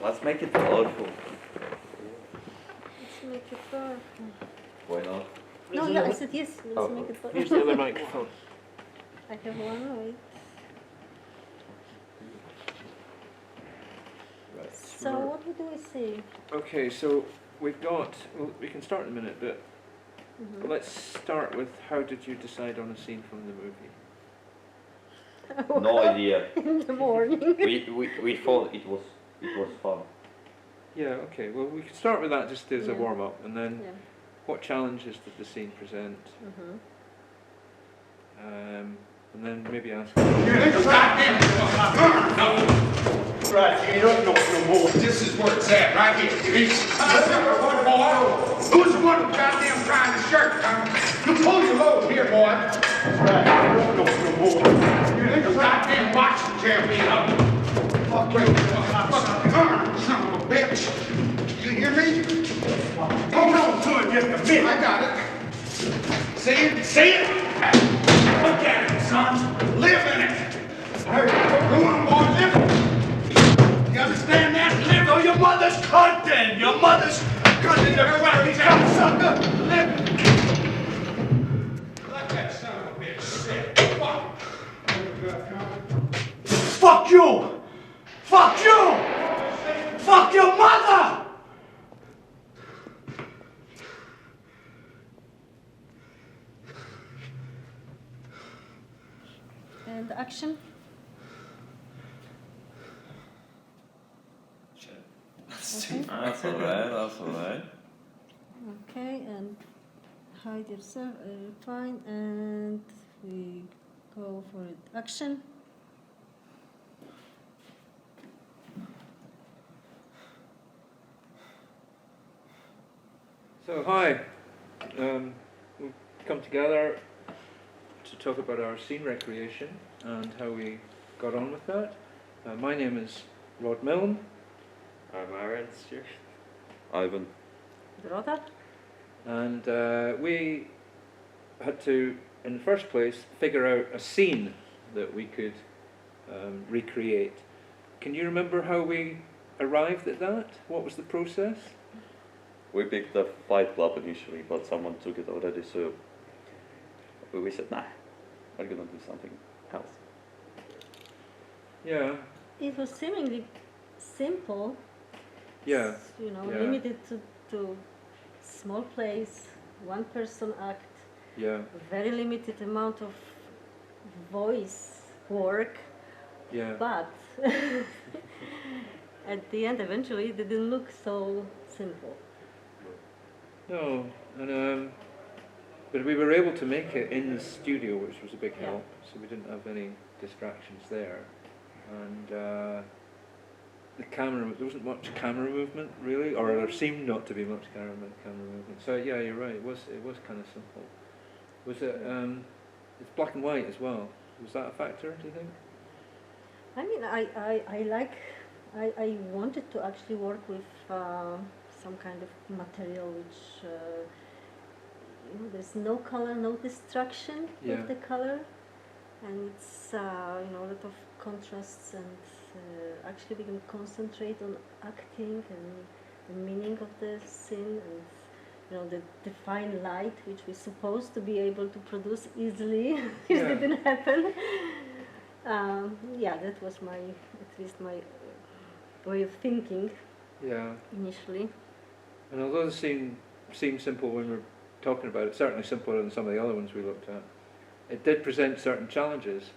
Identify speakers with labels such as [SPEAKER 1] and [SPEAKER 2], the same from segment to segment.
[SPEAKER 1] Let's make it colorful.
[SPEAKER 2] Let's make it powerful.
[SPEAKER 1] Why not?
[SPEAKER 2] No, yeah, I said yes. Let's make it powerful.
[SPEAKER 3] Here's the other microphone.
[SPEAKER 2] I have one, wait.
[SPEAKER 1] Right.
[SPEAKER 2] So what do we see?
[SPEAKER 3] Okay, so we've got, well, we can start in a minute, but let's start with how did you decide on a scene from the movie?
[SPEAKER 1] No idea.
[SPEAKER 2] In the morning.
[SPEAKER 1] We thought it was fun.
[SPEAKER 3] Yeah, okay, well we can start with that just as a
[SPEAKER 2] Yeah.
[SPEAKER 3] warm-up, and then
[SPEAKER 2] Yeah.
[SPEAKER 3] what challenges did the scene present? And then maybe ask...
[SPEAKER 4] Right, you don't know no more. This is where it's at, right here. Who's the one who goddamn trying to shirt? You pull your load here, boy. Right, you don't know no more. You ain't a goddamn boxing champion. Fuck you. Son of a bitch. You hear me? Hold on to it just a minute. I got it. See it? See it? Look at it, son. Live in it. Hey, go on, boy, live in it. You understand that? Live on your mother's cunt then. Your mother's cunt in the fucking cocksucker. Live. Let that son of a bitch sit. Fuck. Fuck you. Fuck you. Fuck your mother.
[SPEAKER 2] And action. Okay.
[SPEAKER 1] That's alright, that's alright.
[SPEAKER 2] Okay, and hide yourself, fine, and we go for it. Action.
[SPEAKER 3] So, hi. We've come together to talk about our scene recreation and how we got on with that. My name is Rod Milne.
[SPEAKER 5] I'm Aaron Stewart.
[SPEAKER 1] Ivan.
[SPEAKER 2] Rhoda.
[SPEAKER 3] And we had to, in the first place, figure out a scene that we could recreate. Can you remember how we arrived at that? What was the process?
[SPEAKER 1] We picked the Fight Club initially, but someone took it already, so we said, nah, we're gonna do something else.
[SPEAKER 3] Yeah.
[SPEAKER 2] It was seemingly simple.
[SPEAKER 3] Yeah.
[SPEAKER 2] You know,
[SPEAKER 3] Yeah.
[SPEAKER 2] limited to small place, one person act,
[SPEAKER 3] Yeah.
[SPEAKER 2] very limited amount of voice work,
[SPEAKER 3] Yeah.
[SPEAKER 2] but at the end, eventually, it didn't look so simple.
[SPEAKER 3] No, and but we were able to make it in the studio, which was a big
[SPEAKER 2] Yeah.
[SPEAKER 3] help. So we didn't have any distractions there, and the camera. There wasn't much camera movement really, or there seemed not to be much camera movement. So yeah, you're right. It was kind of simple. Was it? It's black and white as well. Was that a factor? Do you think?
[SPEAKER 2] I mean, I wanted to actually work with some kind of material which, you know, there's no color, no distraction
[SPEAKER 3] Yeah.
[SPEAKER 2] with the color, and it's, you know, a lot of contrasts, and actually we can concentrate on acting and the meaning of the scene, and, you know, the fine light which we're supposed to be able to produce easily, which
[SPEAKER 3] Yeah.
[SPEAKER 2] didn't happen. Yeah, that was at least my way of thinking
[SPEAKER 3] Yeah.
[SPEAKER 2] initially.
[SPEAKER 3] And although the scene seemed simple when we were talking about it, certainly simpler than some of the other ones we looked at, it did present certain challenges.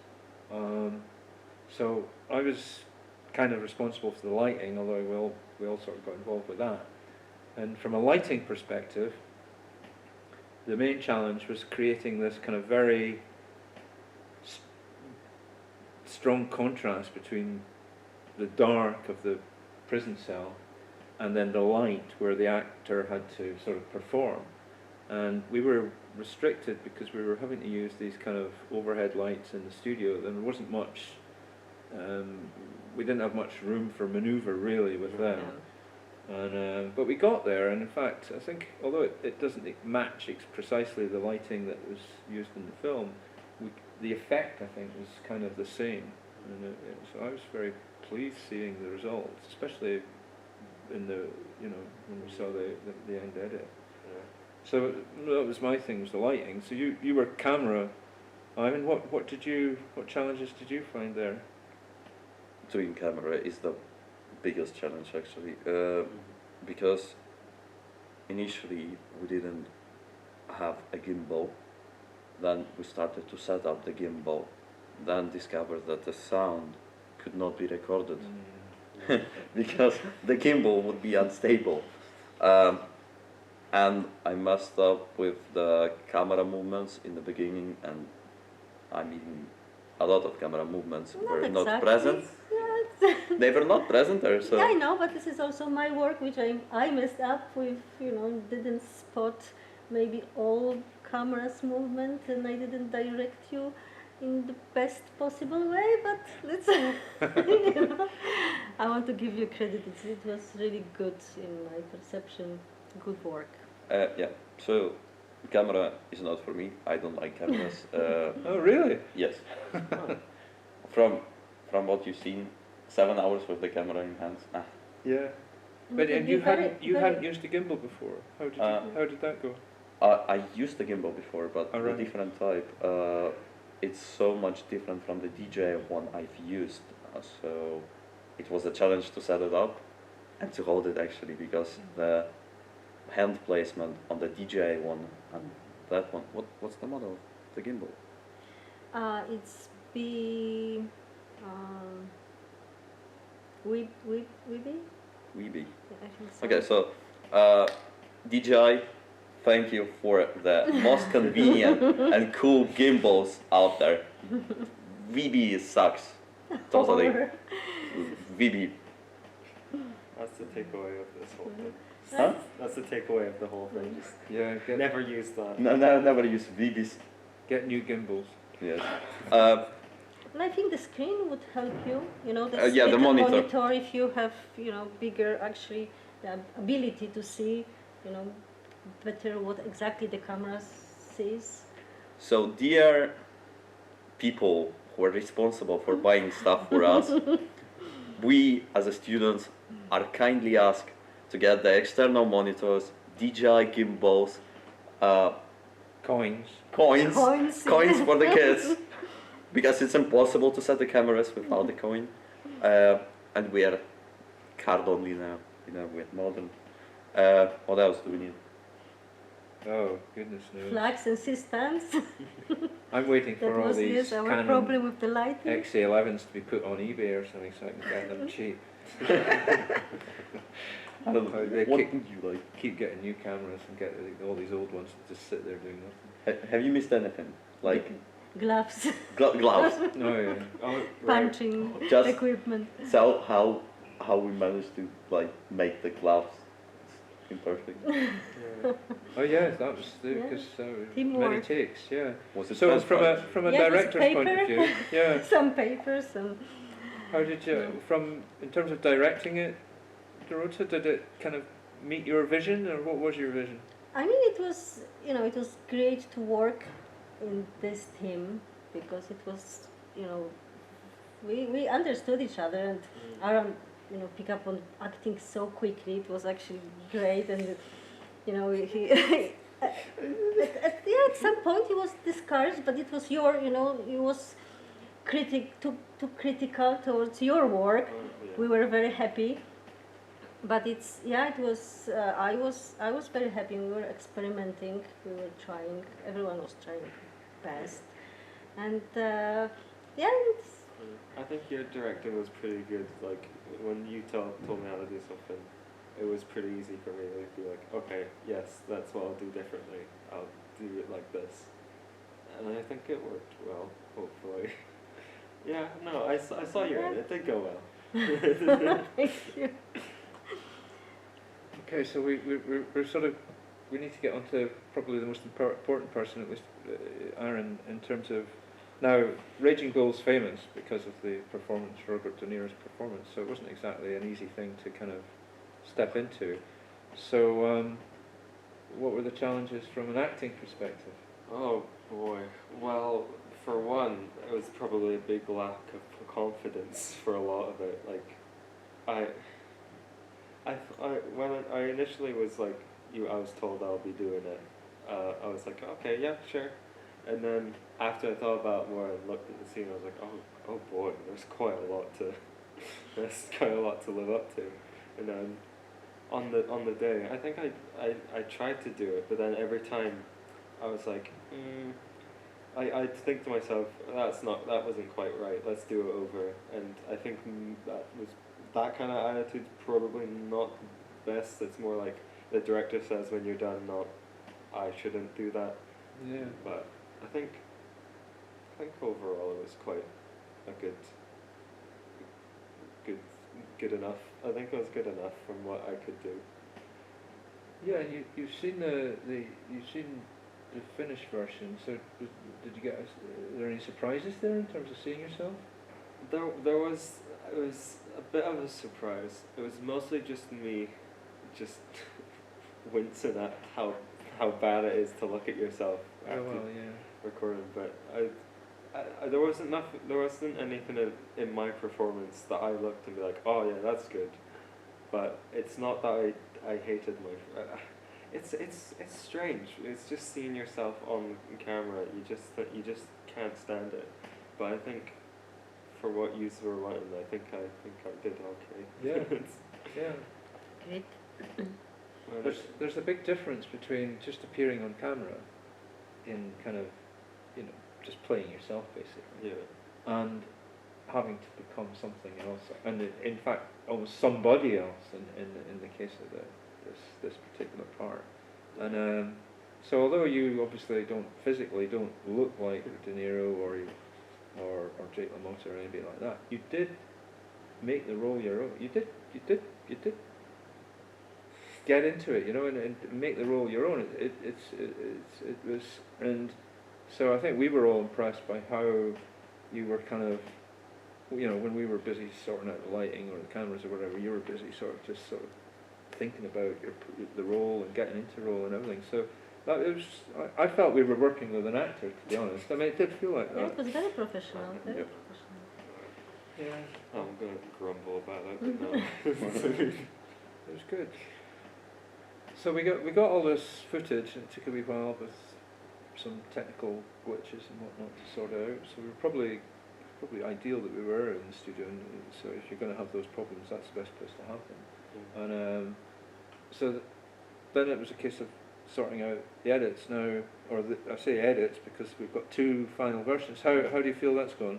[SPEAKER 3] So I was kind of responsible for the lighting, although we all sort of got involved with that. And from a lighting perspective, the main challenge was creating this kind of very strong contrast between the dark of the prison cell and then the light where the actor had to sort of perform. And we were restricted because we were having to use these kind of overhead lights in the studio. There wasn't much, we didn't have much room for manoeuvre really with them. And, but we got there, and in fact I think, although it doesn't match precisely the lighting that was used in the film, the effect I think was kind of the same. And so I was very pleased seeing the results, especially in the when we saw the end edit.
[SPEAKER 5] Yeah.
[SPEAKER 3] So that was my thing, was the lighting. So you were camera. Ivan, what challenges did you find there?
[SPEAKER 1] Doing camera is the biggest challenge actually,
[SPEAKER 5] Mm-hmm.
[SPEAKER 1] because initially we didn't have a gimbal. Then we started to set up the gimbal. Then discovered that the sound could not be recorded because the gimbal would be unstable. And I messed up with the camera movements in the beginning, and I mean, a lot of camera movements were not
[SPEAKER 2] exactly.
[SPEAKER 1] present.
[SPEAKER 2] Yeah,
[SPEAKER 1] They were not present there, so.
[SPEAKER 2] yeah, I know, but this is also my work, which I messed up with. Didn't spot maybe all cameras movement, and I didn't direct you in the best possible way. But let's, I want to give you credit. It was really good in my perception. Good work.
[SPEAKER 1] Yeah, so camera is not for me. I don't like cameras.
[SPEAKER 3] Oh, really?
[SPEAKER 1] Yes. From what you've seen, 7 hours with the camera in hands.
[SPEAKER 3] Yeah.
[SPEAKER 2] And
[SPEAKER 3] But
[SPEAKER 2] it would
[SPEAKER 3] and
[SPEAKER 2] be
[SPEAKER 3] you
[SPEAKER 2] very-
[SPEAKER 3] hadn't used a gimbal before. How did that go?
[SPEAKER 1] I used the gimbal before, but
[SPEAKER 3] Oh,
[SPEAKER 1] a
[SPEAKER 3] right.
[SPEAKER 1] different type. It's so much different from the DJI one I've used. So it was a challenge to set it up and to hold it actually, because the hand placement on the DJI one and that one. What's the model of the gimbal?
[SPEAKER 2] It's B. Weeby?
[SPEAKER 1] Weeby.
[SPEAKER 2] Yeah, I think so.
[SPEAKER 1] Okay, so DJI, thank you for the most convenient and cool gimbals out there. VB sucks. Totally.
[SPEAKER 2] Or-
[SPEAKER 1] VB.
[SPEAKER 5] That's the takeaway of this whole thing.
[SPEAKER 1] Huh?
[SPEAKER 5] That's the takeaway of the whole thing. Just
[SPEAKER 3] Yeah.
[SPEAKER 5] never use that.
[SPEAKER 1] No, never use VBs.
[SPEAKER 3] Get new gimbals.
[SPEAKER 1] Yes.
[SPEAKER 2] And I think the screen would help you. The
[SPEAKER 1] Yeah, the
[SPEAKER 2] split
[SPEAKER 1] monitor.
[SPEAKER 2] if you have, bigger actually the ability to see, better what exactly the camera sees.
[SPEAKER 1] So, dear people who are responsible for buying stuff for us, we as a students are kindly asked to get the external monitors, DJI gimbals,
[SPEAKER 3] Coins.
[SPEAKER 1] coins for the kids, because it's impossible to set the cameras without the coin. And we are card only now, we're modern. What else do we need?
[SPEAKER 3] Oh goodness knows.
[SPEAKER 2] Flags and C-stands.
[SPEAKER 3] I'm waiting
[SPEAKER 2] That
[SPEAKER 3] for all
[SPEAKER 2] was
[SPEAKER 3] these
[SPEAKER 2] our
[SPEAKER 3] Canon
[SPEAKER 2] problem with the lighting.
[SPEAKER 3] XA11s to be put on eBay or something so I can get them cheap.
[SPEAKER 1] I don't know.
[SPEAKER 3] They
[SPEAKER 1] What
[SPEAKER 3] keep-
[SPEAKER 1] would you like?
[SPEAKER 3] Keep getting new cameras and get all these old ones and just sit there doing nothing.
[SPEAKER 1] Have you missed anything? Like
[SPEAKER 2] Gloves,
[SPEAKER 1] gloves?
[SPEAKER 3] No, yeah.
[SPEAKER 5] Oh, right.
[SPEAKER 2] punching
[SPEAKER 1] Just-
[SPEAKER 2] equipment.
[SPEAKER 1] So how we managed to like make the gloves imperfect?
[SPEAKER 5] Yeah.
[SPEAKER 3] Oh yeah, that was
[SPEAKER 2] Yeah.
[SPEAKER 3] because many
[SPEAKER 2] Teamwork.
[SPEAKER 3] takes. Yeah.
[SPEAKER 1] Was it
[SPEAKER 3] So from
[SPEAKER 1] transparent?
[SPEAKER 3] a
[SPEAKER 2] Yeah, it was
[SPEAKER 3] director's point of
[SPEAKER 2] paper.
[SPEAKER 3] view, yeah.
[SPEAKER 2] Some papers and
[SPEAKER 3] How did you, in terms of directing it, Dorota, did it kind of meet your vision, or what was your vision?
[SPEAKER 2] I mean, it was great to work in this team because it was, we understood each other, and Aaron, pick up on acting so quickly. It was actually great, and he at some point he was discouraged, but it was he was too critical towards your work.
[SPEAKER 5] Oh, yeah.
[SPEAKER 2] We were very happy. But it was. I was very happy. We were experimenting. We were trying. Everyone was trying best, and it's,
[SPEAKER 5] I think your directing was pretty good. Like when you told me how to do something, it was pretty easy for me to be like, okay, yes, that's what I'll do differently. I'll do it like this, and I think it worked well. Hopefully, yeah. No, I saw your edit. It did go well.
[SPEAKER 2] thank you.
[SPEAKER 3] Okay, so we're sort of, we need to get on to probably the most important person, at least Aaron, in terms of, now Raging Bull's famous because of the performance, Robert De Niro's performance, so it wasn't exactly an easy thing to kind of step into. So what were the challenges from an acting perspective?
[SPEAKER 5] Oh boy. Well, for one, it was probably a big lack of confidence for a lot of it. Like, when I initially was like, I was told I'll be doing it. I was like, okay, yeah, sure. And then after I thought about it more and looked at the scene, I was like, oh boy, there's quite a lot to, there's quite a lot to live up to. And then on the day, I think I tried to do it, but then every time I was like, I'd think to myself, that wasn't quite right. Let's do it over. And I think that kind of attitude's probably not best. It's more like the director says when you're done, not I shouldn't do that.
[SPEAKER 3] Yeah.
[SPEAKER 5] But I think overall it was quite a good enough. I think it was good enough from what I could do.
[SPEAKER 3] Yeah, you've seen you've seen the finished version. So did you get? Are there any surprises there in terms of seeing yourself?
[SPEAKER 5] There was. It was a bit of a surprise. It was mostly just me, just wincing at how bad it is to look at yourself after recording. But there wasn't anything in my performance that I looked and be like, oh yeah, that's good. But it's not that I hated my. It's strange. It's just seeing yourself on camera. You just can't stand it. But I think for what you were wanting, I think I did okay.
[SPEAKER 3] Yeah. Yeah.
[SPEAKER 2] Great.
[SPEAKER 3] There's a big difference between just appearing on camera in kind of, just playing yourself basically.
[SPEAKER 5] Yeah.
[SPEAKER 3] And having to become something else, and in fact almost somebody else in the case of this particular part. And so although you obviously physically don't look like De Niro or Jake LaMotta or anybody like that, you did make the role your own. You did get into it, and make the role your own. It was, and so I think we were all impressed by how you were kind of, when we were busy sorting out the lighting or the cameras or whatever, you were busy sort of thinking about the role and getting into the role and everything. So that it was. I felt we were working with an actor, to be honest. I mean, it did feel like that.
[SPEAKER 2] Yeah, it was very professional. Very
[SPEAKER 3] Yep.
[SPEAKER 2] professional.
[SPEAKER 3] Yeah.
[SPEAKER 5] I'm gonna grumble about that, but no.
[SPEAKER 3] It was good. So we got all this footage, and it took a wee while with some technical glitches and whatnot to sort out. So we were probably ideal that we were in the studio. And so if you're going to have those problems, that's the best place to have them. And then it was a case of sorting out the edits now, or I say edits because we've got 2 final versions. How do you feel that's gone?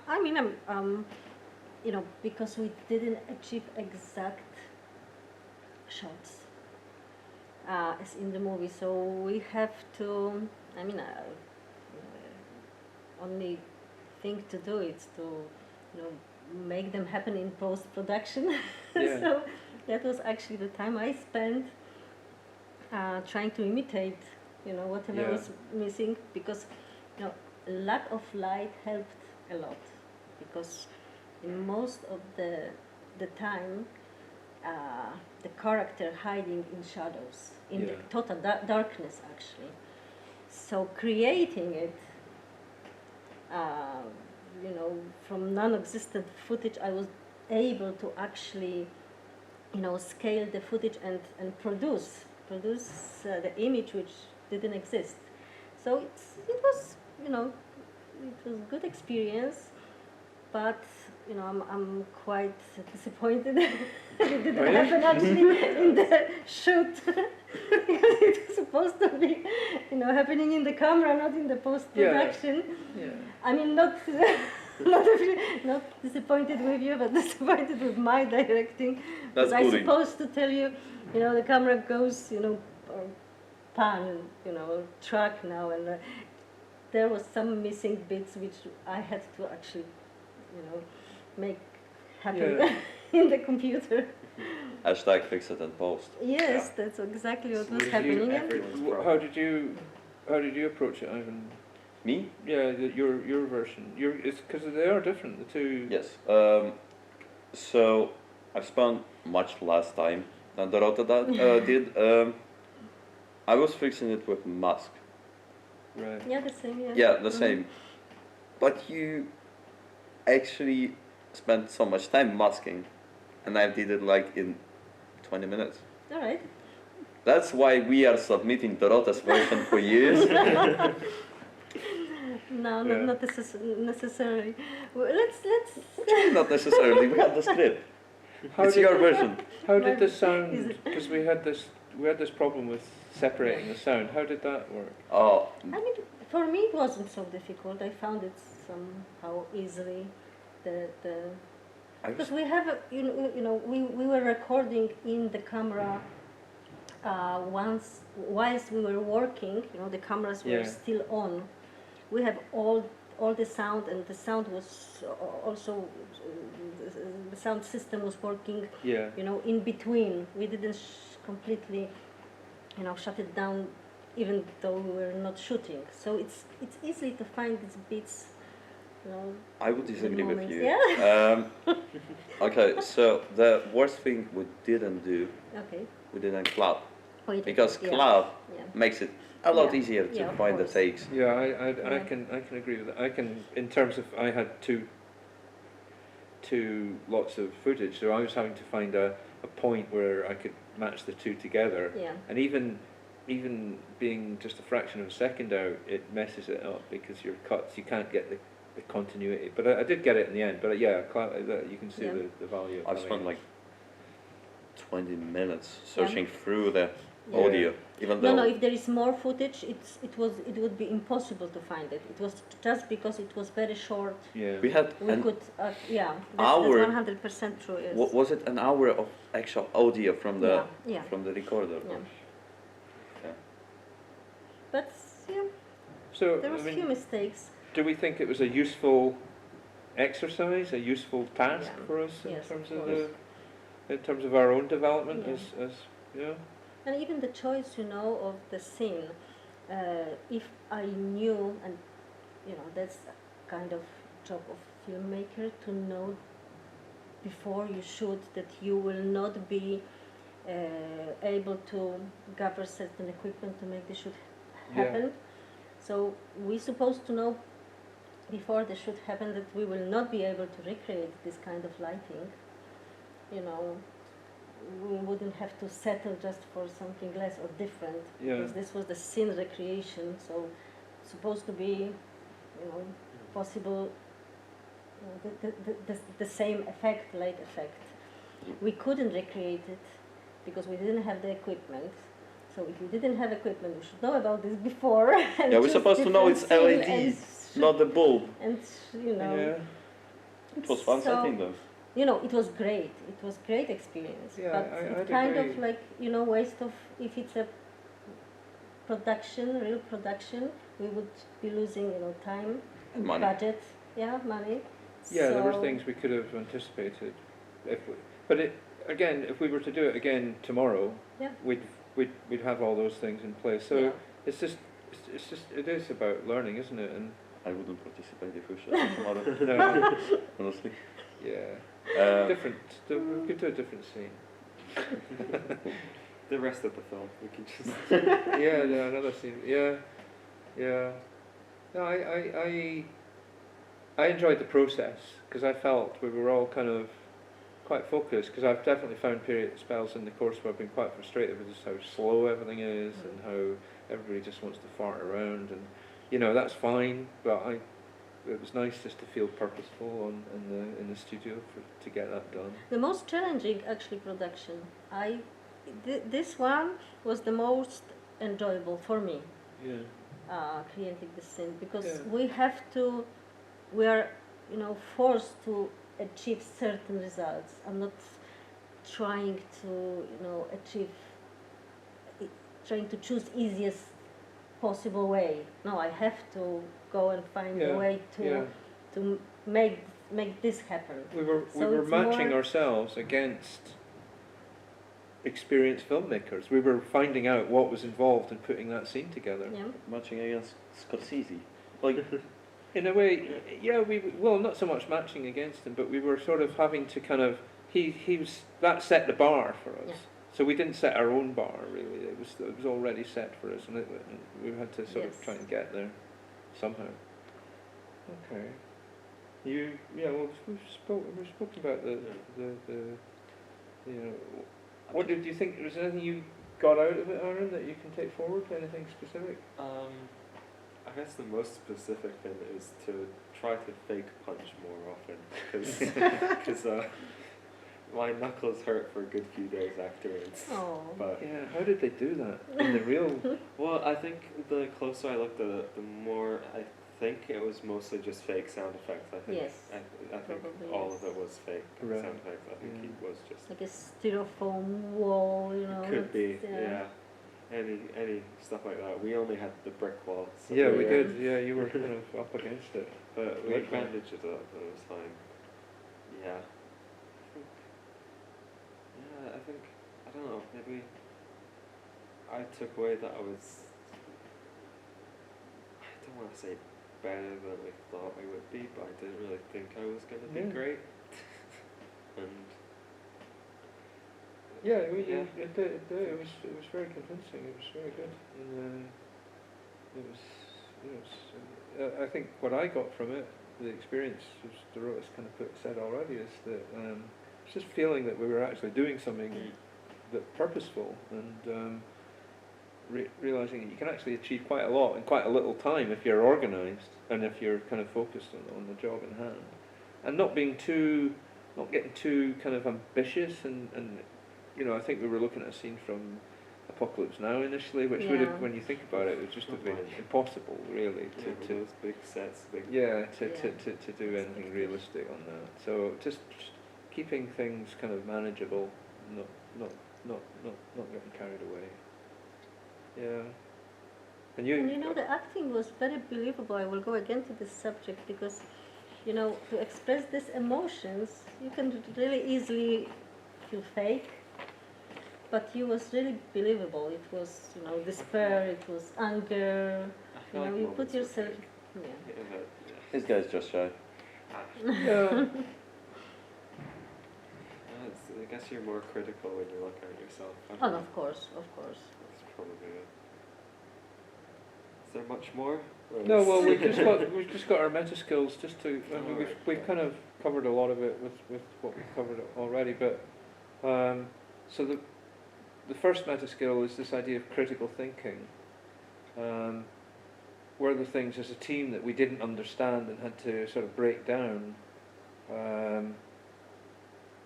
[SPEAKER 2] I mean, because we didn't achieve exact shots as in the movie, so we have to. I mean, only thing to do is to, make them happen in post-production.
[SPEAKER 3] Yeah.
[SPEAKER 2] So that was actually the time I spent trying to imitate, whatever was missing, because, lack of light helped a lot, because in most of the time the character hiding in shadows, in the total darkness actually. So creating it, from non-existent footage, I was able to actually, scale the footage and produce the image which didn't exist. So it was good experience, but I'm quite disappointed it didn't happen actually in the shoot. Because it was supposed to be, happening in the camera, not in the post-production.
[SPEAKER 3] Yeah.
[SPEAKER 2] I mean, not disappointed with you, but disappointed with my directing.
[SPEAKER 1] That's
[SPEAKER 2] Because I'm
[SPEAKER 1] bullying.
[SPEAKER 2] supposed to tell you, the camera goes, or pan, or track now, and there was some missing bits which I had to actually, make happen in the computer.
[SPEAKER 1] Hashtag fix it in post.
[SPEAKER 2] Yes, that's exactly what was
[SPEAKER 3] Did
[SPEAKER 2] happening.
[SPEAKER 3] How did you approach it, Ivan?
[SPEAKER 1] Me?
[SPEAKER 3] Yeah, your version. It's because they are different, the two.
[SPEAKER 1] Yes. So I spent much less time than Dorota did. I was fixing it with mask.
[SPEAKER 3] Right.
[SPEAKER 2] Yeah, the same. Yeah.
[SPEAKER 1] Yeah, the same. But you actually spent so much time masking and I did it like in 20 minutes.
[SPEAKER 2] All right.
[SPEAKER 1] That's why we are submitting Dorota's version for years.
[SPEAKER 2] No,
[SPEAKER 3] Yeah.
[SPEAKER 2] not necessarily. Well, let's.
[SPEAKER 1] Not necessarily. We have the script.
[SPEAKER 3] How
[SPEAKER 1] It's
[SPEAKER 3] did,
[SPEAKER 1] your version.
[SPEAKER 3] how did the
[SPEAKER 2] Is
[SPEAKER 3] sound?
[SPEAKER 2] it-
[SPEAKER 3] Because we had this problem with separating the sound. How did that work?
[SPEAKER 1] Oh,
[SPEAKER 2] I mean, for me it wasn't so difficult. I found it somehow easily.
[SPEAKER 1] I was,
[SPEAKER 2] Because we have, we were recording in the camera whilst we were working. The cameras were
[SPEAKER 3] Yeah.
[SPEAKER 2] still on. We have all the sound, and the sound was also the sound system was working.
[SPEAKER 3] Yeah.
[SPEAKER 2] In between. We didn't completely, shut it down, even though we were not shooting. So it's easy to find these bits.
[SPEAKER 1] I would disagree with
[SPEAKER 2] moments,
[SPEAKER 1] you.
[SPEAKER 2] yeah?
[SPEAKER 1] Okay, so the worst thing we didn't do,
[SPEAKER 2] Okay.
[SPEAKER 1] we didn't clap.
[SPEAKER 2] Oh, you did.
[SPEAKER 1] Because
[SPEAKER 2] Yeah.
[SPEAKER 1] clap
[SPEAKER 2] Yeah.
[SPEAKER 1] makes it a lot
[SPEAKER 2] Yeah.
[SPEAKER 1] easier to
[SPEAKER 2] Yeah, of
[SPEAKER 1] find the
[SPEAKER 2] course.
[SPEAKER 1] takes.
[SPEAKER 3] Yeah, I
[SPEAKER 2] Yeah.
[SPEAKER 3] can agree with that. I can, in terms of, I had two lots of footage, so I was having to find a point where I could match the two together,
[SPEAKER 2] Yeah.
[SPEAKER 3] and even being just a fraction of a second out, it messes it up because your cuts, you can't get the continuity. But I did get it in the end. But yeah, you can see
[SPEAKER 2] Yeah.
[SPEAKER 3] the value of
[SPEAKER 1] I've
[SPEAKER 3] having
[SPEAKER 1] spent
[SPEAKER 3] it.
[SPEAKER 1] like 20 minutes searching through the
[SPEAKER 2] Yeah.
[SPEAKER 1] audio, even though
[SPEAKER 2] No, if there is more footage, it would be impossible to find it. It was just because it was very short.
[SPEAKER 3] Yeah.
[SPEAKER 1] we had
[SPEAKER 2] We
[SPEAKER 1] an
[SPEAKER 2] could, that's
[SPEAKER 1] hour.
[SPEAKER 2] 100% true. Yes.
[SPEAKER 1] Was it an hour of actual audio from the
[SPEAKER 2] Yeah.
[SPEAKER 1] from the recorder?
[SPEAKER 2] Yeah.
[SPEAKER 1] Yeah.
[SPEAKER 2] But yeah,
[SPEAKER 3] So
[SPEAKER 2] there
[SPEAKER 3] I
[SPEAKER 2] was
[SPEAKER 3] mean,
[SPEAKER 2] few mistakes.
[SPEAKER 3] do we think it was a useful exercise, a useful task
[SPEAKER 2] Yeah.
[SPEAKER 3] for us in
[SPEAKER 2] Yes,
[SPEAKER 3] terms
[SPEAKER 2] of
[SPEAKER 3] of
[SPEAKER 2] course.
[SPEAKER 3] in terms of our own development
[SPEAKER 2] Yeah.
[SPEAKER 3] as yeah?
[SPEAKER 2] And even the choice, of the scene. If I knew, and that's a kind of job of filmmaker to know before you shoot that you will not be able to gather certain equipment to make the shoot happen. So we're supposed to know before the shoot happened that we will not be able to recreate this kind of lighting. We wouldn't have to settle just for something less or different,
[SPEAKER 3] Yeah.
[SPEAKER 2] because this was the scene recreation, so it's supposed to be, possible, the same effect, light effect. We couldn't recreate it because we didn't have the equipment. So if we didn't have equipment, we should know about this before. And
[SPEAKER 1] Yeah, we're
[SPEAKER 2] choose
[SPEAKER 1] supposed to know it's
[SPEAKER 2] different scene
[SPEAKER 1] LED, not the bulb.
[SPEAKER 2] and
[SPEAKER 3] Yeah.
[SPEAKER 1] It was fun
[SPEAKER 2] so,
[SPEAKER 1] setting them.
[SPEAKER 2] it was great. It was great experience.
[SPEAKER 3] Yeah,
[SPEAKER 2] but
[SPEAKER 3] I'd
[SPEAKER 2] it's kind
[SPEAKER 3] agree.
[SPEAKER 2] of like, waste of, if it's a real production, we would be losing, time,
[SPEAKER 1] And money.
[SPEAKER 2] budget, money.
[SPEAKER 3] Yeah, there were
[SPEAKER 2] So-
[SPEAKER 3] things we could have anticipated, but again, if we were to do it again tomorrow,
[SPEAKER 2] Yeah.
[SPEAKER 3] we'd have all those things in place. So
[SPEAKER 2] Yeah.
[SPEAKER 3] it is about learning, isn't it? And
[SPEAKER 1] I wouldn't participate if we shot it tomorrow,
[SPEAKER 3] no,
[SPEAKER 1] honestly.
[SPEAKER 3] yeah, different. We could do a different scene.
[SPEAKER 5] The rest of the film, we can just.
[SPEAKER 3] Yeah, another scene. Yeah. No, I enjoyed the process because I felt we were all kind of quite focused. Because I've definitely found period spells in the course where I've been quite frustrated with just how slow everything is and how everybody just wants to fart around, and that's fine. But it was nice just to feel purposeful in the studio to get that done.
[SPEAKER 2] The most challenging, actually, production. This one was the most enjoyable for me.
[SPEAKER 3] Yeah.
[SPEAKER 2] Creating the scene, because
[SPEAKER 3] Yeah.
[SPEAKER 2] we are forced to achieve certain results. I'm not trying to trying to choose easiest possible way. No, I have to go and find a way to make this happen.
[SPEAKER 3] We were
[SPEAKER 2] So it's
[SPEAKER 3] matching
[SPEAKER 2] more-
[SPEAKER 3] ourselves against experienced filmmakers. We were finding out what was involved in putting that scene together.
[SPEAKER 2] Yeah.
[SPEAKER 1] Matching against Scorsese. Like,
[SPEAKER 3] In a way, yeah, well, not so much matching against him, but we were sort of having to kind of, he was, that set the bar for us.
[SPEAKER 2] Yeah.
[SPEAKER 3] So we didn't set our own bar, really. It was already set for us, and we had to sort
[SPEAKER 2] Yes.
[SPEAKER 3] of try and get there somehow. Okay. Well, we've spoken about the you know, what did you think? Was there anything you got out of it, Aaron, that you can take forward? Anything specific?
[SPEAKER 5] I guess the most specific thing is to try to fake punch more often, because my knuckles hurt for a good few days afterwards.
[SPEAKER 2] Oh.
[SPEAKER 5] But
[SPEAKER 3] Yeah, how did they do that in the real?
[SPEAKER 5] well, I think the closer I looked at it, the more I think it was mostly just fake sound effects. I think
[SPEAKER 2] Yes,
[SPEAKER 5] I think
[SPEAKER 2] probably
[SPEAKER 5] all
[SPEAKER 2] yes.
[SPEAKER 5] of it was fake
[SPEAKER 3] Right.
[SPEAKER 5] sound effects. I think
[SPEAKER 3] Yeah.
[SPEAKER 5] he was just.
[SPEAKER 2] Like a styrofoam wall, you know.
[SPEAKER 5] Could be,
[SPEAKER 2] that's-
[SPEAKER 5] yeah. Any stuff like that. We only had the brick wall. So
[SPEAKER 3] Yeah, we
[SPEAKER 2] Yeah.
[SPEAKER 3] did. Yeah, you were kind of up against it.
[SPEAKER 5] But we
[SPEAKER 3] Like that.
[SPEAKER 5] bandaged it up and it was fine. Yeah. I think, I don't know, maybe I took away that I don't want to say better than we thought we would be, but I didn't really think I was going to be
[SPEAKER 3] Yeah.
[SPEAKER 5] great. And
[SPEAKER 3] Yeah,
[SPEAKER 5] Yeah.
[SPEAKER 3] it did. It was very convincing. It was very good. And it was. I think what I got from it, the experience, as Dorotis kind of said already, is that it's just feeling that we were actually doing something that purposeful, and realizing that you can actually achieve quite a lot in quite a little time if you're organised and if you're kind of focused on the job in hand, and not getting too kind of ambitious and you know, I think we were looking at a scene from Apocalypse Now initially, which would
[SPEAKER 2] Yeah.
[SPEAKER 3] have, when you think about it, it would just have been
[SPEAKER 5] Right.
[SPEAKER 3] impossible, really,
[SPEAKER 5] to
[SPEAKER 3] to
[SPEAKER 5] those big sets, big
[SPEAKER 3] do
[SPEAKER 2] Yeah.
[SPEAKER 3] anything realistic on that. So just keeping things kind of manageable, not getting carried away. Yeah. And
[SPEAKER 2] And you know, the acting was very believable. I will go again to this subject because, you know, to express these emotions, you can really easily feel fake. But he was really believable. It was, you know, despair, it was anger.
[SPEAKER 5] I
[SPEAKER 2] You
[SPEAKER 5] feel
[SPEAKER 2] know,
[SPEAKER 5] like
[SPEAKER 2] you
[SPEAKER 5] moments
[SPEAKER 2] put
[SPEAKER 5] were
[SPEAKER 2] yourself.
[SPEAKER 5] fake.
[SPEAKER 2] Yeah.
[SPEAKER 5] Yeah, but,
[SPEAKER 1] This guy's just shy.
[SPEAKER 3] yeah.
[SPEAKER 5] I guess you're more critical when you're looking at yourself. I
[SPEAKER 2] Oh,
[SPEAKER 5] don't
[SPEAKER 2] no,
[SPEAKER 5] know.
[SPEAKER 2] of course, of course.
[SPEAKER 5] That's probably it. Is there much more? Or
[SPEAKER 3] No,
[SPEAKER 5] is-
[SPEAKER 3] well, we've just got our meta skills. Just to, I mean,
[SPEAKER 5] Alright.
[SPEAKER 3] we've kind of covered a lot of it with what we've covered already. But so the first meta skill is this idea of critical thinking. Were the things as a team that we didn't understand and had to sort of break down,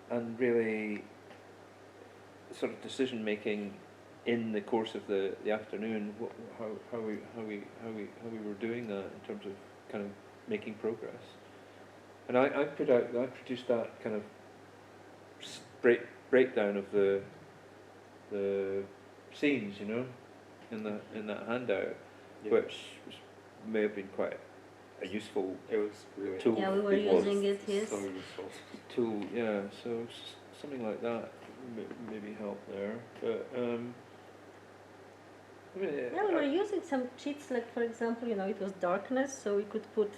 [SPEAKER 3] and really sort of decision making in the course of the afternoon, how we were doing that in terms of kind of making progress. And I produced that kind of breakdown of the scenes, you know, in that handout,
[SPEAKER 5] Yeah.
[SPEAKER 3] which may have been quite a useful
[SPEAKER 5] It was really
[SPEAKER 3] tool.
[SPEAKER 2] Yeah, we were
[SPEAKER 1] It was
[SPEAKER 2] using it, yes.
[SPEAKER 5] so useful.
[SPEAKER 3] tool, yeah. So something like that maybe help there. But I mean,
[SPEAKER 2] Yeah, we were using some cheats, like for example, you know, it was darkness, so we could put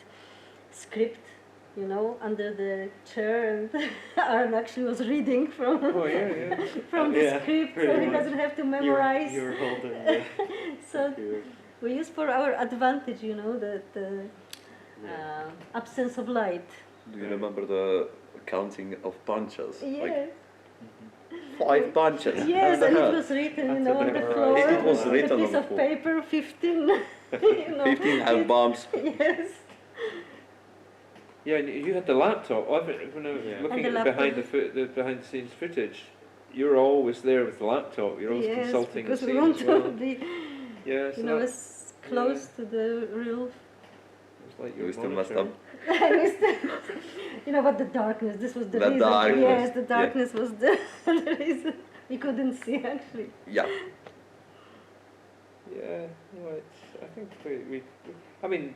[SPEAKER 2] script, you know, under the chair, and Aaron actually was reading from
[SPEAKER 3] oh yeah.
[SPEAKER 2] from the
[SPEAKER 5] Yeah,
[SPEAKER 2] script, so
[SPEAKER 5] pretty
[SPEAKER 2] he
[SPEAKER 5] much.
[SPEAKER 2] doesn't have to memorize.
[SPEAKER 5] You were holding the
[SPEAKER 2] So
[SPEAKER 5] computer.
[SPEAKER 2] we use for our advantage, you know, the
[SPEAKER 5] Yeah.
[SPEAKER 2] absence of light.
[SPEAKER 1] Do you remember the counting of punches? Like
[SPEAKER 2] Yes,
[SPEAKER 1] 5 punches.
[SPEAKER 2] yes,
[SPEAKER 1] How
[SPEAKER 2] and
[SPEAKER 1] the
[SPEAKER 2] it
[SPEAKER 1] hell?
[SPEAKER 2] was written, you
[SPEAKER 5] That's
[SPEAKER 2] know,
[SPEAKER 5] a
[SPEAKER 2] on the
[SPEAKER 5] bit
[SPEAKER 2] floor.
[SPEAKER 5] right.
[SPEAKER 1] It was
[SPEAKER 2] with
[SPEAKER 1] written
[SPEAKER 2] a
[SPEAKER 1] on
[SPEAKER 2] piece
[SPEAKER 1] the
[SPEAKER 2] of
[SPEAKER 1] floor.
[SPEAKER 2] paper, 15. You know,
[SPEAKER 1] 15 have bombs.
[SPEAKER 2] Yes.
[SPEAKER 3] Yeah, and you had the laptop. When I was
[SPEAKER 5] Yeah.
[SPEAKER 3] looking
[SPEAKER 2] And the
[SPEAKER 3] at the behind the scenes footage, you're always there with the laptop. You're always
[SPEAKER 2] Yes,
[SPEAKER 3] consulting the
[SPEAKER 2] because we
[SPEAKER 3] scene
[SPEAKER 2] want
[SPEAKER 3] as well.
[SPEAKER 2] to be,
[SPEAKER 3] Yeah, so
[SPEAKER 2] you know,
[SPEAKER 3] that
[SPEAKER 2] as close to the real.
[SPEAKER 3] was like
[SPEAKER 1] You
[SPEAKER 3] your
[SPEAKER 1] still messed
[SPEAKER 3] monitor.
[SPEAKER 1] up.
[SPEAKER 2] You know, but the darkness. This was the
[SPEAKER 1] The
[SPEAKER 2] reason.
[SPEAKER 1] darkness,
[SPEAKER 2] Yes, the
[SPEAKER 1] yeah.
[SPEAKER 2] darkness was the, the reason. We couldn't see actually.
[SPEAKER 1] Yeah.
[SPEAKER 3] Yeah, no, I think I mean,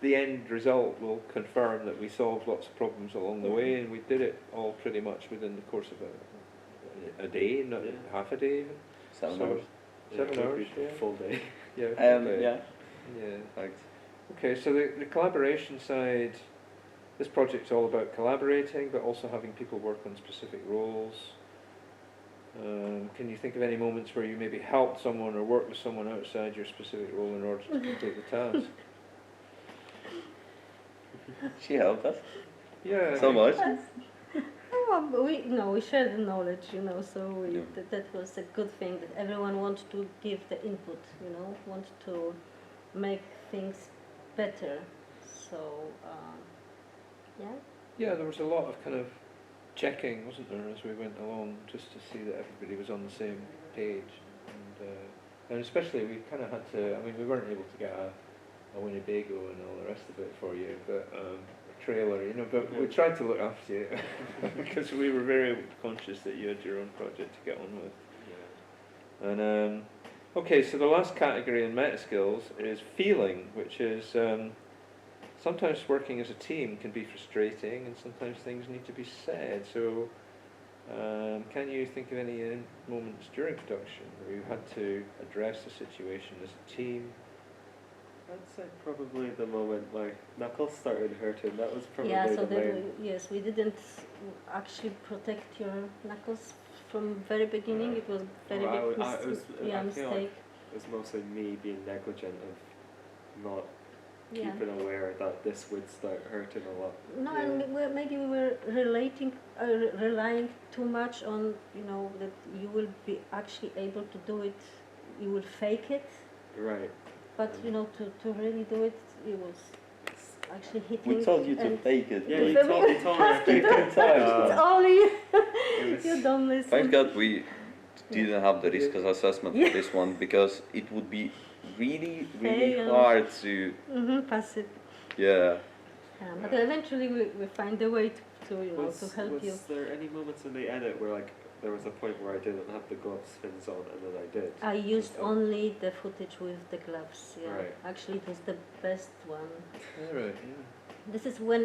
[SPEAKER 3] the end result will confirm that we solved lots of problems along the way, and we did it all pretty much within the course of a day, not
[SPEAKER 5] Yeah.
[SPEAKER 3] half a day even.
[SPEAKER 1] 7
[SPEAKER 3] So-
[SPEAKER 1] hours.
[SPEAKER 3] 7
[SPEAKER 5] it would
[SPEAKER 3] hours,
[SPEAKER 5] be a
[SPEAKER 3] yeah.
[SPEAKER 5] full day.
[SPEAKER 3] Yeah. okay.
[SPEAKER 1] Yeah.
[SPEAKER 3] Yeah.
[SPEAKER 1] Thanks.
[SPEAKER 3] Okay, so the collaboration side, this project's all about collaborating, but also having people work on specific roles. Can you think of any moments where you maybe helped someone or worked with someone outside your specific role in order to complete the task?
[SPEAKER 1] She helped us
[SPEAKER 3] Yeah.
[SPEAKER 1] so much.
[SPEAKER 2] Come we share the knowledge, so
[SPEAKER 1] Yeah.
[SPEAKER 2] that was a good thing that everyone wanted to give the input, want to make things better. So, yeah.
[SPEAKER 3] Yeah, there was a lot of kind of checking, wasn't there, as we went along, just to see that everybody was on the same page. And especially we kind of had to, I mean, we weren't able to get a Winnebago and all the rest of it for you, but a trailer, but we tried to look after you because we were very conscious that you had your own project to get on with.
[SPEAKER 5] Yeah.
[SPEAKER 3] And okay, so the last category in meta skills is feeling, which is sometimes working as a team can be frustrating, and sometimes things need to be said. So, can you think of any moments during production where you had to address the situation as a team?
[SPEAKER 5] I'd say probably the moment my knuckles started hurting. That was probably
[SPEAKER 2] Yeah, so
[SPEAKER 5] the main.
[SPEAKER 2] we didn't actually protect your knuckles from very beginning. It was very
[SPEAKER 5] Well,
[SPEAKER 2] big
[SPEAKER 5] I was- I feel
[SPEAKER 2] mistake.
[SPEAKER 5] like it was mostly me being negligent of not
[SPEAKER 2] Yeah.
[SPEAKER 5] keeping aware that this would start hurting a lot.
[SPEAKER 2] No,
[SPEAKER 3] Yeah.
[SPEAKER 2] and maybe we were relying too much on, that you will be actually able to do it. You will fake it,
[SPEAKER 5] Right.
[SPEAKER 2] but to really do it, it was actually hitting.
[SPEAKER 1] We told you to
[SPEAKER 2] and
[SPEAKER 1] fake it.
[SPEAKER 5] Yeah,
[SPEAKER 2] If
[SPEAKER 5] you told me
[SPEAKER 2] have to do
[SPEAKER 1] Different times.
[SPEAKER 2] It's only
[SPEAKER 5] It was-
[SPEAKER 2] you don't listen.
[SPEAKER 1] Thank God we didn't have the risk assessment
[SPEAKER 2] Yeah.
[SPEAKER 1] for this one, because it would be really, really
[SPEAKER 2] Very,
[SPEAKER 1] hard to,
[SPEAKER 2] Pass it.
[SPEAKER 1] yeah.
[SPEAKER 2] But eventually we find a way to
[SPEAKER 5] Was
[SPEAKER 2] help you.
[SPEAKER 5] there any moments in the edit where there was a point where I didn't have the gloves fins on and then I did?
[SPEAKER 2] I used only the footage with the gloves. Yeah,
[SPEAKER 5] Right.
[SPEAKER 2] actually it was the best one.
[SPEAKER 3] All right, yeah.
[SPEAKER 2] This is when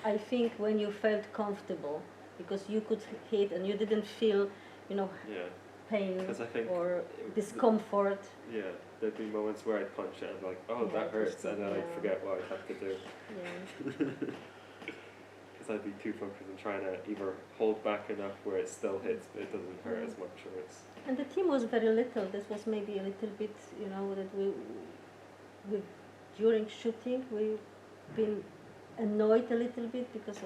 [SPEAKER 2] I think when you felt comfortable, because you could hit and you didn't feel,
[SPEAKER 5] Yeah.
[SPEAKER 2] pain
[SPEAKER 5] 'Cause I think
[SPEAKER 2] or
[SPEAKER 5] it-
[SPEAKER 2] discomfort.
[SPEAKER 5] Yeah. There'd be moments where I'd punch it and be like, oh,
[SPEAKER 2] Yeah,
[SPEAKER 5] that
[SPEAKER 2] it was
[SPEAKER 5] hurts, and then I'd
[SPEAKER 2] yeah.
[SPEAKER 5] forget what I'd have to do.
[SPEAKER 2] Yeah.
[SPEAKER 5] Because I'd be too focused on trying to either hold back enough where it still hits but it doesn't hurt as much, or it's.
[SPEAKER 2] And the team was very little. This was maybe a little bit, that we during shooting we've been annoyed a little bit because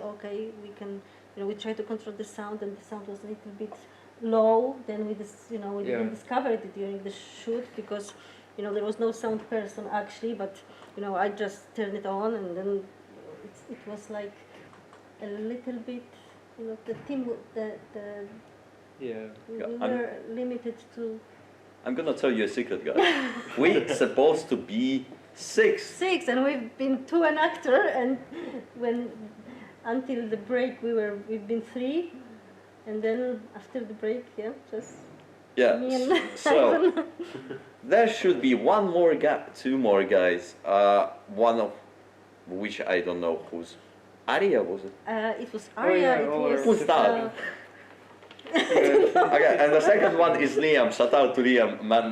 [SPEAKER 2] we can, we try to control the sound and the sound was a little bit low. Then we we
[SPEAKER 3] Yeah.
[SPEAKER 2] didn't discover it during the shoot because there was no sound person actually, but I just turned it on and then it was like a little bit, the team
[SPEAKER 3] Yeah.
[SPEAKER 2] we
[SPEAKER 1] Yeah,
[SPEAKER 2] were limited to
[SPEAKER 1] I'm gonna tell you a secret, guys. We're supposed to be 6.
[SPEAKER 2] 6 and we've been 2 an actor, and until the break we've been 3, and then after the break just
[SPEAKER 1] Yeah.
[SPEAKER 2] me and
[SPEAKER 1] So there should be 2 more guys. One of which I don't know who's. Aria, was it?
[SPEAKER 2] it was
[SPEAKER 3] Oh,
[SPEAKER 2] Arya,
[SPEAKER 3] yeah,
[SPEAKER 2] it
[SPEAKER 3] all
[SPEAKER 2] was
[SPEAKER 3] our-
[SPEAKER 1] Who's that? Okay, and the second one is Liam. Shout out to Liam, man.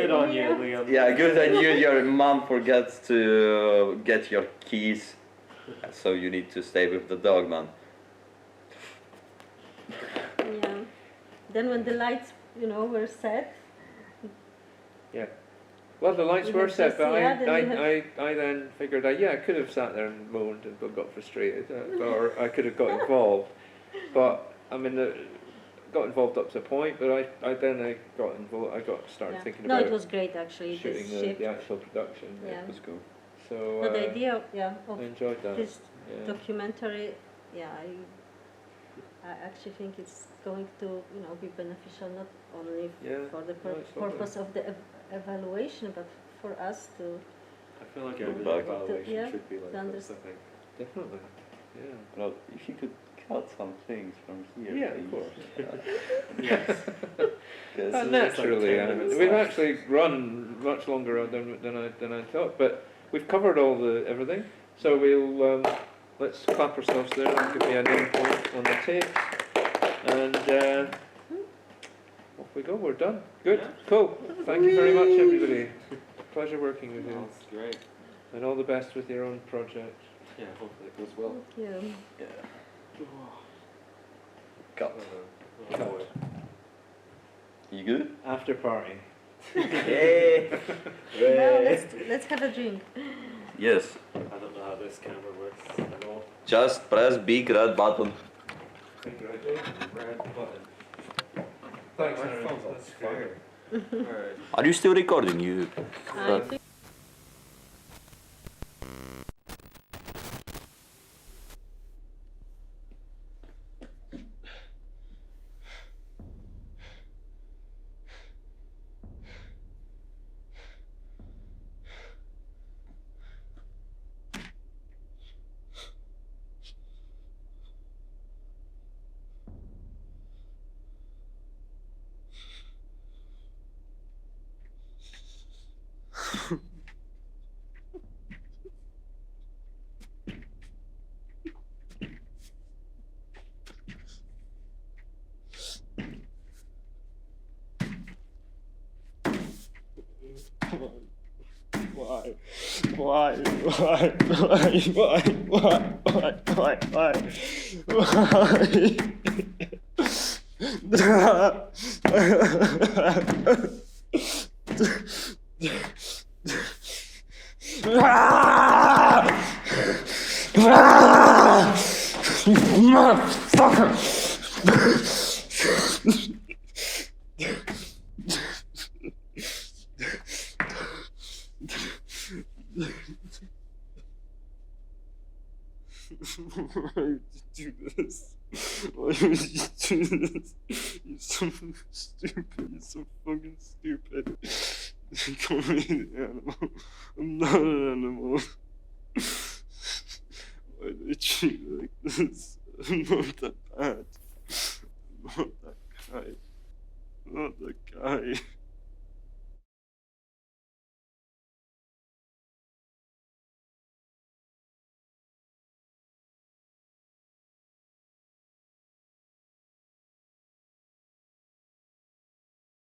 [SPEAKER 5] Good on you, Liam.
[SPEAKER 1] Yeah, good on you. Your mom forgets to get your keys, so you need to stay with the dog, man.
[SPEAKER 2] Yeah. Then when the lights were set,
[SPEAKER 3] Yeah. Well, the lights
[SPEAKER 2] We
[SPEAKER 3] were
[SPEAKER 2] had
[SPEAKER 3] set,
[SPEAKER 2] just-
[SPEAKER 3] but
[SPEAKER 2] yeah, then
[SPEAKER 3] I then figured I could have sat there and moaned and got frustrated, or I could have got involved. But I mean, got involved up to a point, but I got involved. I started
[SPEAKER 2] yeah.
[SPEAKER 3] thinking
[SPEAKER 2] No,
[SPEAKER 3] about
[SPEAKER 2] it was great actually.
[SPEAKER 3] shooting
[SPEAKER 2] This shift.
[SPEAKER 3] the actual production.
[SPEAKER 2] Yeah.
[SPEAKER 1] It was cool.
[SPEAKER 3] So
[SPEAKER 2] But the idea of
[SPEAKER 3] I enjoyed that.
[SPEAKER 2] this
[SPEAKER 3] Yeah.
[SPEAKER 2] documentary, I actually think it's going to be beneficial not only
[SPEAKER 3] Yeah,
[SPEAKER 2] for the
[SPEAKER 3] no, it's lovely.
[SPEAKER 2] purpose of the evaluation, but for us to
[SPEAKER 5] I feel like
[SPEAKER 1] Go
[SPEAKER 5] every
[SPEAKER 1] back.
[SPEAKER 5] evaluation
[SPEAKER 2] Yeah,
[SPEAKER 5] should be like
[SPEAKER 2] to
[SPEAKER 5] this, I
[SPEAKER 2] understand.
[SPEAKER 5] think.
[SPEAKER 3] Definitely. Yeah.
[SPEAKER 1] Well, if you could cut some things from here,
[SPEAKER 3] Yeah, of
[SPEAKER 1] please.
[SPEAKER 3] course.
[SPEAKER 5] Yes.
[SPEAKER 1] 'Cause
[SPEAKER 3] Naturally,
[SPEAKER 5] like 10 minutes
[SPEAKER 3] we've
[SPEAKER 5] long.
[SPEAKER 3] actually run much longer than I thought, but we've covered everything. So we'll let's clap ourselves there and give me a name point on the tape, and off we go. We're done. Good,
[SPEAKER 5] Yeah.
[SPEAKER 3] cool. Thank you very much, everybody. Pleasure working with you,
[SPEAKER 5] That's great.
[SPEAKER 3] and all the best with your own project.
[SPEAKER 5] Yeah, hopefully it goes well.
[SPEAKER 2] yeah.
[SPEAKER 1] Yeah. Cut.
[SPEAKER 5] Oh, boy.
[SPEAKER 1] You good?
[SPEAKER 3] After party.
[SPEAKER 1] Hey.
[SPEAKER 2] Now let's have a drink.
[SPEAKER 1] Yes.
[SPEAKER 5] I don't know how this camera works at all.
[SPEAKER 1] Just press big red button.
[SPEAKER 3] Congratulations, red button. Thanks,
[SPEAKER 5] My
[SPEAKER 3] Aaron.
[SPEAKER 5] phone's on
[SPEAKER 3] That's great.
[SPEAKER 5] fire. Alright.
[SPEAKER 1] Are you still recording? You.
[SPEAKER 2] I think
[SPEAKER 5] Why? Why would you do this? Why would you do this? You're so stupid. You're so fucking stupid. You call me an animal. I'm not an animal. Why do they treat me like this? I'm not that bad. I'm not that guy. I'm not that guy.